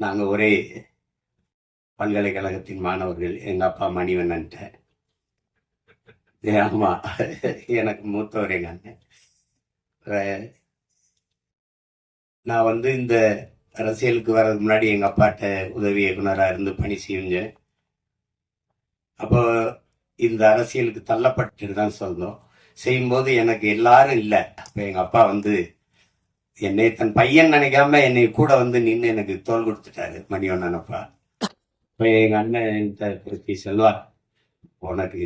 நாங்கள் ஒரே பல்கலைக்கழகத்தின் மாணவர்கள். எங்கள் அப்பா மணிவண்ணன்ட்ட. ஆமா, எனக்கு மூத்தவர் எங்கள் அண்ணன். நான் வந்து இந்த அரசியலுக்கு வர்றதுக்கு முன்னாடி எங்கள் அப்பாட்ட உதவி இயக்குனராக இருந்து பணி செஞ்சேன். அப்போ இந்த அரசியலுக்கு தள்ளப்பட்டு தான் சொந்தம் செய்யும்போது எனக்கு எல்லாரும் இல்லை. அப்போ எங்கள் அப்பா வந்து என்னை தன் பையன் நினைக்காம என்னை கூட வந்து நின்று எனக்கு தோல் கொடுத்துட்டாரு மணிவண்ணன் அப்பா. இப்போ எங்கள் அண்ணன் குறிச்சி செல்வா, உனக்கு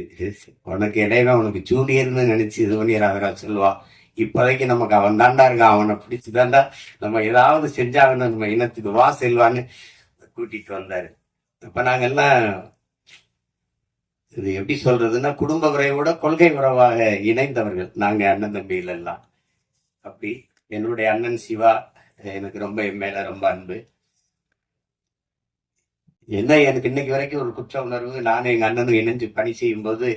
உனக்கு இடையில உனக்கு ஜூனியர்னு நினைச்சு இது பண்ணிடுறாங்க செல்வா. இப்போதைக்கு நமக்கு அவன் தாண்டா இருக்கான், அவனை பிடிச்சுதாண்டா நம்ம ஏதாவது செஞ்சாகணும் நம்ம இனத்துக்கு, வா செல்வான்னு கூட்டிட்டு வந்தாரு. அப்ப நாங்க எல்லாம் இது எப்படி சொல்றதுன்னா குடும்ப உறவோட கொள்கை உறவாக இணைந்தவர்கள் நாங்க அண்ணன் தம்பிகள் எல்லாம். அப்படி என்னுடைய அண்ணன் சிவா எனக்கு ரொம்ப என் மேல ரொம்ப அன்பு. என்ன எனக்கு இன்னைக்கு வரைக்கும் ஒரு குற்ற உணர்வு, நானும் எங்க அண்ணனும் இணைஞ்சு பணி செய்யும் போது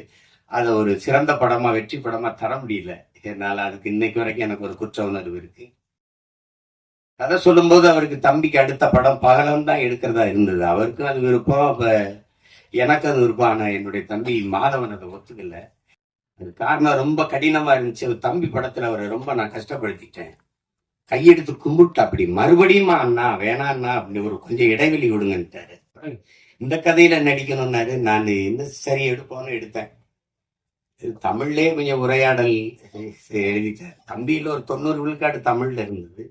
அதை ஒரு சிறந்த படமா வெற்றி படமா தர முடியல என்னால. அதுக்கு இன்னைக்கு வரைக்கும் எனக்கு ஒரு குற்ற உணர்வு இருக்கு. கதை சொல்லும் போது அவருக்கு தம்பிக்கு அடுத்த படம் பகலம் தான் எடுக்கிறதா இருந்தது. அவருக்கும் அது விருப்பம், அப்ப எனக்கு அது விருப்பம். ஆனா என்னுடைய தம்பி மாதவன் அதை ஒத்துக்கல. அது காரணம் ரொம்ப கடினமா இருந்துச்சு. தம்பி படத்துல அவரை ரொம்ப நான் கஷ்டப்படுத்திட்டேன். கையெடுத்து கும்பிட்டு அப்படி மறுபடியும் அண்ணா வேணாண்ணா அப்படி ஒரு கொஞ்சம் இடைவெளி விடுங்கன்ட்டாரு. இந்த கதையில நடிக்கணும்னாரு. நான் இந்த சரி எடுப்போன்னு எடுத்தேன். தமிழ்லயே கொஞ்சம் உரையாடல் எழுதிட்டேன். தம்பியில ஒரு 90 விழுக்காடு தமிழ்ல இருந்தது.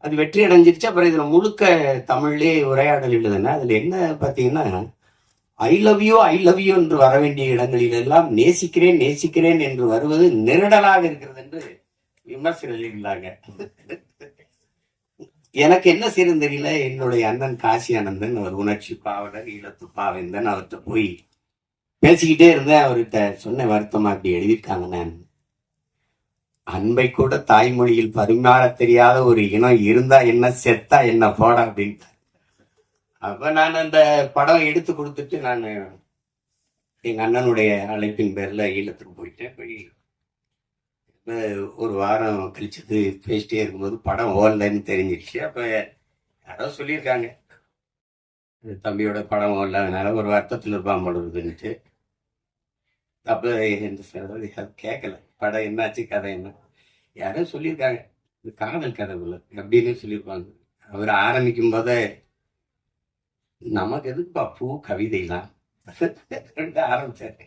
அது வெற்றி அடைஞ்சிருச்சு. அப்புறம் இதுல முழுக்க தமிழ்லயே உரையாடல் எழுதுனா அதுல என்ன பாத்தீங்கன்னா, ஐ லவ் யூ என்று வர வேண்டிய இடங்களில் எல்லாம் நேசிக்கிறேன் நேசிக்கிறேன் என்று வருவது நெருடலாக இருக்கிறது என்று விமர்சனம் எழுதினாங்க. எனக்கு என்ன செய்யறது தெரியல. என்னுடைய அண்ணன் காசி ஆனந்தன், அவர் உணர்ச்சி பாவலர், ஈழத்து பாவேந்தன், அவர்கிட்ட போய் பேசிக்கிட்டே இருந்தேன். அவர்கிட்ட சொன்ன வருத்தமா அப்படி எழுதியிருக்காங்க, நான் அன்பை கூட தாய்மொழியில் பரிமாற தெரியாத ஒரு இனம் இருந்தா என்ன, செத்தா என்ன போட அப்படின்ட்டு. அப்ப நான் அந்த படம் எடுத்து கொடுத்துட்டு நான் எங்க அண்ணனுடைய அழைப்பின் பேர்ல ஈழத்துக்கு போயிட்டேன். போய் ஒரு வாரம் கழிச்சது பேசிட்டே இருக்கும்போது படம் ஓடலன்னு தெரிஞ்சிருச்சு. அப்ப யாரோ சொல்லியிருக்காங்க தம்பியோட படம் ஓடல, அதனால ஒரு வருத்தத்தில் இருப்பான் போடுறதுன்ட்டு. அப்ப கேட்கல படம் என்னாச்சு கதை என்ன, யாரும் சொல்லியிருக்காங்க இது காதல் கதை உள்ள அப்படின்னு சொல்லியிருப்பாங்க. அவர் ஆரம்பிக்கும் போதே நமக்கு எதுக்குப்பா பூ கவிதைலாம் ஆரம்பிச்சாரு.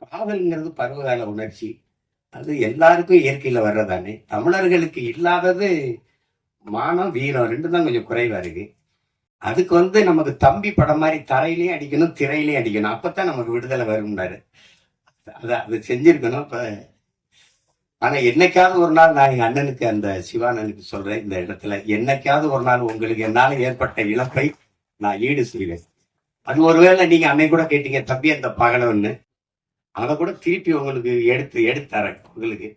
காதல்ங்கிறது பருவகால உணர்ச்சி, அது எல்லாருக்கும் இயற்கையில வர்றதானே. தமிழர்களுக்கு இல்லாதது மானம் வீரம் ரெண்டு தான் கொஞ்சம் குறைவா இருக்கு. அதுக்கு வந்து நமக்கு தம்பி படம் மாதிரி தரையிலையும் அடிக்கணும் திரையிலையும் அடிக்கணும், அப்பதான் நமக்கு விடுதலை வரும்னாரு. அது செஞ்சிருக்கணும். இப்ப ஆனா என்னைக்காவது ஒரு நாள் நான் எங்க அண்ணனுக்கு, அந்த சிவானனுக்கு சொல்றேன் இந்த இடத்துல, என்னைக்காவது ஒரு நாள் உங்களுக்கு என்னால ஏற்பட்ட இழப்பை நான் ஈடு செய்வேன். அது ஒருவேளை நீங்க அன்னை கூட கேட்டீங்க தம்பி அந்த பகலன்னு, அதை கூட திருப்பி உங்களுக்கு எடுத்தரேன் உங்களுக்கு.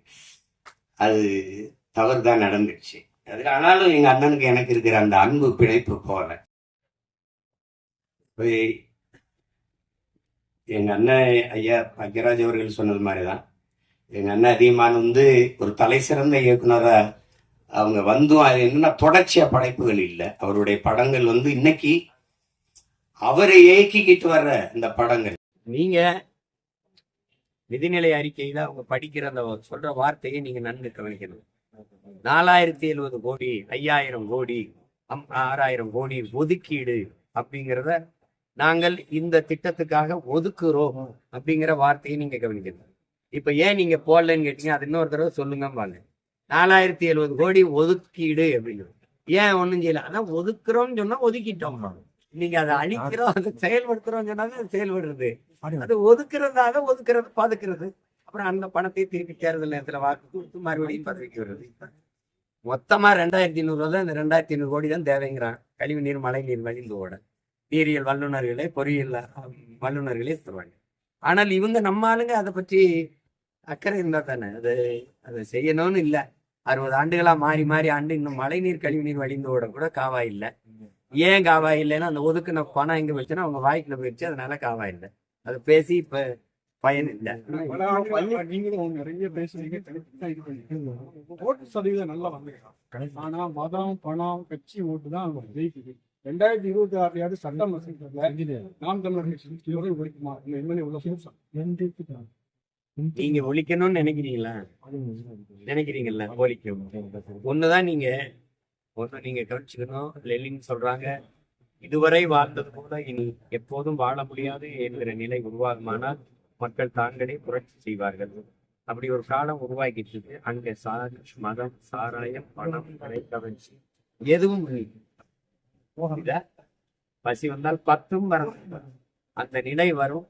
அது தவறு தான் நடந்துடுச்சு. அது ஆனாலும் எங்க அண்ணனுக்கு எனக்கு இருக்கிற அந்த அன்பு பிணைப்பு போல. எங்க அண்ணன் ஐயா பாக்கியராஜ் அவர்கள் சொன்னது மாதிரிதான், எங்க அண்ணன் அதிகமான வந்து ஒரு தலை சிறந்த இயக்குனரா அவங்க வந்தும் அது என்னன்னா தொடர்ச்சியா படைப்புகள் இல்லை. அவருடைய படங்கள் வந்து இன்னைக்கு அவரை இயக்கிக்கிட்டு வர்ற இந்த படங்கள். நீங்க நிதிநிலை அறிக்கையில அவங்க படிக்கிற அந்த சொல்ற வார்த்தையை நீங்க நன்கு கவனிக்கணும். 4070 கோடி, 5000 கோடி, 6000 கோடி ஒதுக்கீடு அப்படிங்கிறத நாங்கள் இந்த திட்டத்துக்காக ஒதுக்குறோம் அப்படிங்கிற வார்த்தையை நீங்க கவனிக்கணும். இப்ப ஏன் நீங்க போடலன்னு கேட்டீங்க, அது இன்னொரு தடவை சொல்லுங்க பாங்க. 4070 கோடி ஒதுக்கீடு அப்படிங்கிறது ஏன் ஒண்ணும் செய்யல, அதான் ஒதுக்குறோம்னு சொன்னா ஒதுக்கிட்டோம். நீங்க அதை அழிக்கிறோம், அதை செயல்படுத்துறோம் சொன்னாலும் அது செயல்படுறது. அது ஒதுக்குறதாக ஒதுக்குறது பாதுக்கிறது. அப்புறம் அந்த பணத்தை திருப்பி தேர்தல் நேரத்துல வாக்கு கொடுத்து மறுபடியும் பதவிக்கு வருது. மொத்தமா 2500 தான், இந்த 2500 கோடி தான் தேவைங்கிறான். கழிவு நீர், மழை நீர் வழிந்து ஓட நீரியல் வல்லுநர்களே, பொறியியல் வல்லுநர்களே சொல்றாங்க. ஆனால் இவங்க நம்ம ஆளுங்க அதை பற்றி அக்கறை இருந்தா தானே அதை செய்யணும்னு இல்லை. 60 ஆண்டுகளா மாறி மாறி ஆண்டு இன்னும் மழை நீர் கழிவு நீர் வழிந்து ஓட கூட காவா இல்லை. ஏன் காவா இல்லைன்னா அந்த ஒதுக்குன பணம் எங்க போச்சுன்னா அவங்க வாய்க்குள்ள போயிடுச்சு, அதனால காவா இல்லை. அது பேசி இப்ப பயன் இல்லை. நீங்களும் நிறைய பேசுறீங்க, ஓட்டு சதவீதம் நல்லா வந்திருக்காங்க. ஆனா மதம், பணம், கட்சி ஓட்டு தான் ஜெயிக்குது. 2026 சட்டம் மசோதால நாம் தமிழர் கட்சி ஒழிக்குமா? நீங்க ஒழிக்கணும்னு நினைக்கிறீங்கல்ல, ஒழிக்கும். ஒண்ணுதான் நீங்க கவனிச்சுக்கணும். லெனின் சொல்றாங்க, இதுவரை வாழ்ந்தது போல இனி எப்போதும் வாழ முடியாது என்கிற நிலை உருவாகுமானால் மக்கள் தாங்களே புரட்சி செய்வார்கள். அப்படி ஒரு காலம் உருவாக்கிட்டு இருக்கு. அங்க சாதி, மதம், சாராயம், பணம், கவர்ச்சி எதுவும் இல்லை. பசி வந்தால் 10ம் வரும். அந்த நிலை வரும்,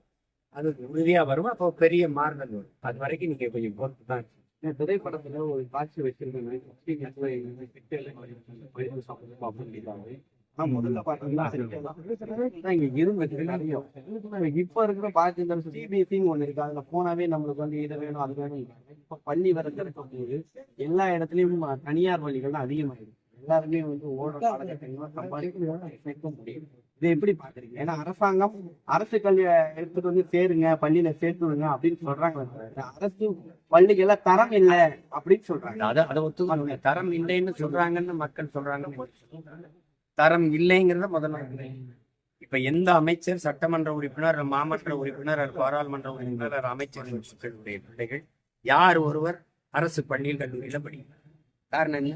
அது உறுதியா வரும். அப்போ பெரிய மாறுதல் வரும். அது வரைக்கும் நீங்க கொஞ்சம் பொறுத்து தான். திரைப்படத்துல ஒரு காட்சி வச்சிருக்காங்க. முதல்ல பாத்தீங்கன்னா இங்க இரும்பு இப்ப இருக்கிற பாத்தீங்கன்னா சிபிஎஸ்சின்னு ஒண்ணு இருக்கு. அதுல போனாவே நம்மளுக்கு வந்து இதை வேணும் அது வேணும். இப்ப பள்ளி வர திறக்கும் போது எல்லா இடத்துலயும் தனியார் பள்ளிகள் தான் அதிகமாயிருக்கு. எல்லாருமே வந்து ஓடுற காலகட்டங்களா சம்பாதிக்க முடியும். இதை எப்படி பாக்குறீங்க? ஏன்னா அரசாங்கம் அரசு கல்வியை எடுத்துட்டு வந்து சேருங்க, பள்ளியில சேர்த்துடுங்க அப்படின்னு சொல்றாங்க. அரசு பள்ளிகள்ல தரம் இல்லை அப்படின்னு சொல்றாங்க. அதை ஒத்துக்கணும். தரம் இல்லைன்னு சொல்றாங்கன்னு மக்கள் சொல்றாங்க. தரம் இல்லைங்கிறத முதல்ல இப்ப எந்த அமைச்சர், சட்டமன்ற உறுப்பினர், மாமன்ற உறுப்பினர், பாராளுமன்ற உறுப்பினர், அமைச்சர்களுடைய பிள்ளைகள் யார் ஒருவர் அரசு பள்ளியில் கல்லூரியில படிக்கிறார்? காரணம் என்ன?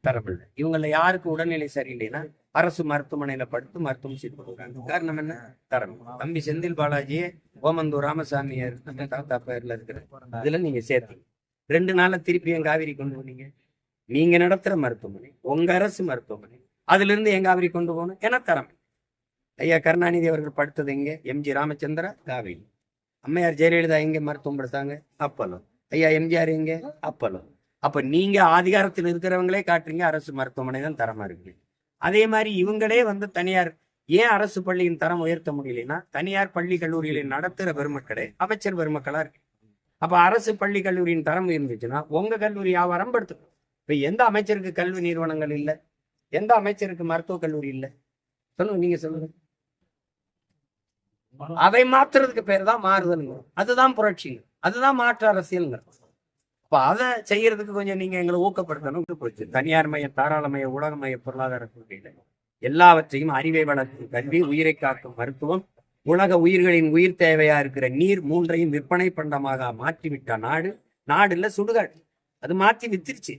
தரம் இல்லை. இவங்கள யாருக்கு உடல்நிலை சரியில்லைன்னா அரசு மருத்துவமனையில படுத்து மருத்துவம் செய்து கொடுக்குறாங்க. காரணம் என்ன? தரம். தம்பி செந்தில் பாலாஜியே ஓமந்தூர் ராமசாமியார் தாத்தா பேர்ல இருக்கிற இதுல நீங்க சேர்த்தீங்க. 2 நாள்ல திருப்பி என் காவிரி கொண்டு போனீங்க. நீங்க நடத்துற மருத்துவமனை, உங்க அரசு மருத்துவமனை, அதுல இருந்து என் காவிரி கொண்டு போகணும். ஏன்னா தரம். ஐயா கருணாநிதி அவர்கள் படுத்தது எங்க? எம்ஜி ராமச்சந்திரா காவிரி. அம்மையார் ஜெயலலிதா எங்க மருத்துவம் படுத்தாங்க? அப்பலோ. ஐயா எம்ஜிஆர் எங்க? அப்பலோ. அப்ப நீங்க அதிகாரத்தில் இருக்கிறவங்களே காட்டுறீங்க அரசு மருத்துவமனை தான் தரமா இருக்கு. அதே மாதிரி இவங்களே வந்து தனியார், ஏன் அரசு பள்ளியின் தரம் உயர்த்த முடியலைன்னா தனியார் பள்ளி கல்லூரிகளை நடத்துகிற பெருமக்களே அமைச்சர் பெருமக்களா இருக்கு. அப்ப அரசு பள்ளி கல்லூரியின் தரம் இருந்துச்சுன்னா உங்க கல்லூரி வியாபாரம் படுத்தணும். இப்ப எந்த அமைச்சருக்கு கல்வி நிறுவனங்கள் இல்லை? எந்த அமைச்சருக்கு மருத்துவக் கல்லூரி இல்லை? சொல்லுங்க, நீங்க சொல்லுங்க. அதை மாத்துறதுக்கு பேர் தான் மாறுதலுங்க. அதுதான் புரட்சி, அதுதான் மாற்று அரசியலுங்க. இப்ப அதை செய்யறதுக்கு கொஞ்சம் நீங்க எங்களை ஊக்கப்படுத்தணும். போச்சு தனியார் மய, தாராளமய, உலகமய பொருளாதார கொள்கையில எல்லாவற்றையும் அறிவை வளர்க்கும் கல்வி, உயிரை காக்கும் மருத்துவம், உலக உயிர்களின் உயிர் தேவையா இருக்கிற நீர், 3ஐயும் விற்பனை பண்டமாக மாற்றிவிட்ட நாடுல சுடுகாடு. அது மாற்றி வித்துருச்சு.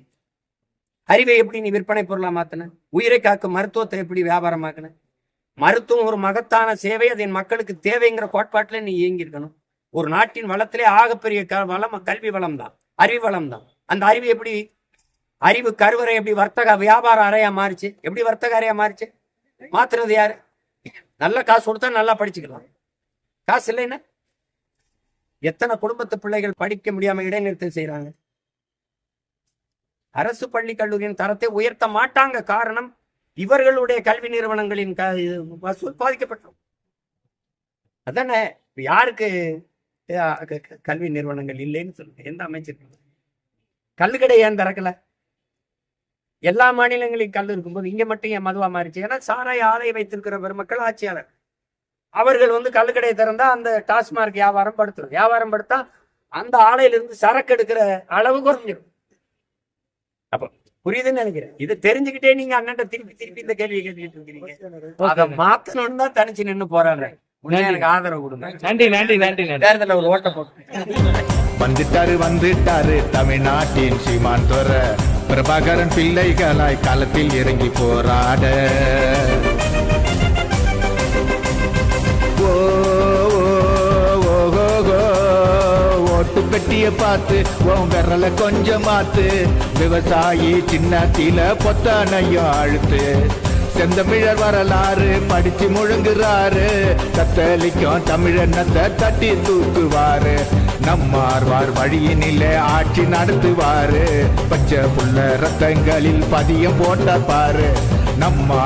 அறிவை எப்படி நீ விற்பனை பொருளா மாத்தின? உயிரை காக்கும் மருத்துவத்தை எப்படி வியாபாரமாக்குன? மருத்துவம் ஒரு மகத்தான சேவை, அது என் மக்களுக்கு தேவைங்கிற கோட்பாட்டுல நீ இயங்கி இருக்கணும். ஒரு நாட்டின் வளத்திலே ஆகப்பெரிய வளம் கல்வி வளம் தான், அறிவு வளம் தான். அந்த அறிவு எப்படி, அறிவு கருவறை எப்படி வர்த்தக வியாபார அறையா மாறிச்சு? எப்படி வர்த்தக அறையா மாறிச்சு? மாத்துறது யாரு? நல்ல காசு கொடுத்தா நல்லா படிச்சுக்கலாம். காசு இல்லைன்னா எத்தனை குடும்பத்து பிள்ளைகள் படிக்க முடியாம இடைநிறுத்தம் செய்யறாங்க? அரசு பள்ளி கல்லூரியின் தரத்தை உயர்த்த மாட்டாங்க. காரணம், இவர்களுடைய கல்வி நிறுவனங்களின் வசூல் பாதிக்கப்பட்டோம். அதானே யாருக்கு கல்வி நிறுவனங்கள் இல்லைன்னு சொல்லுங்க. எந்த அமைச்சர்? கல்லுக்கடை ஏன் திறக்கல? எல்லா மாநிலங்களிலும் கல் இருக்கும்போது இங்க மட்டும் ஏன் மதுவா மாறிச்சு? ஏன்னா சாராய ஆலை வைத்திருக்கிற பெருமக்கள் ஆட்சியாளர் அவர்கள் வந்து கல்லுக்கடையை திறந்தா அந்த டாஸ்மார்க் வியாபாரம் படுத்துரும். வியாபாரம் படுத்தா அந்த ஆலையிலிருந்து சரக்கு எடுக்கிற அளவு குறைஞ்சிடும். அப்ப புரியுதுன்னு நினைக்கிறேன். இதை தெரிஞ்சுக்கிட்டே நீங்க அண்ணன் திருப்பி இந்த கேள்வியை கேட்டுக்கிட்டு இருக்கிறீங்க. அதை மாத்தணும்னு தான் தனிச்சு நின்று போராடுறேன். எனக்கு ஆதரவு கொடுங்க. நன்றி. தேர்தலில் ஒரு ஓட்ட போட்டு வந்துட்டாரு தமிழ்நாட்டின் சீமான் துற பிரபாகரன் பிள்ளைகளாய் களத்தில் இறங்கி போராட. ஓட்டு பெட்டிய பார்த்து உன் விரல கொஞ்சம் மாத்து. விவசாயி சின்னத்தில பொத்தானையும் அழுத்து. செந்தமிழர் வரலாறு படிச்சு முழுங்குறாரு. கத்தலிக்கும் தமிழனத்தை தட்டி தூக்குவாரு. நம்மார்வார் வழியினிலே ஆட்சி நடத்துவாரு. பச்சை புள்ள ரத்தங்களில் பதியம் போட்ட பாரு. நம்ம